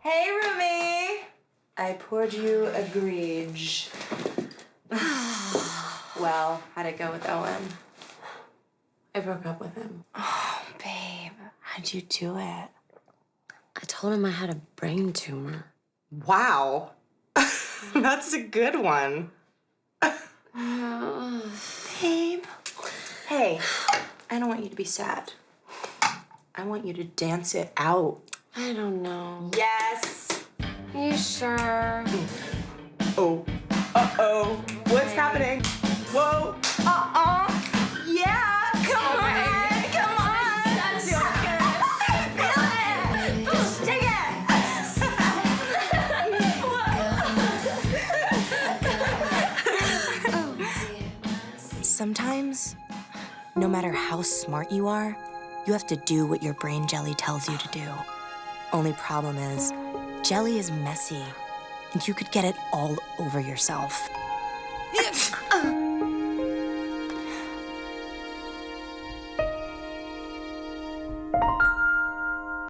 Hey, Rumi. I poured you a greege. Well, how'd it go with Owen? I broke up with him. Oh, babe. How'd you do it? I told him I had a brain tumor. Wow. That's a good one. Babe. Hey, I don't want you to be sad. I want you to dance it out. I don't know. Yes. You sure? Oh. Uh-oh. What's happening? Whoa. Yeah. Come on. Come on. That's so good. Feel it. Just take it. Sometimes, no matter how smart you are, you have to do what your brain jelly tells you to do. Only problem is, jelly is messy, and you could get it all over yourself.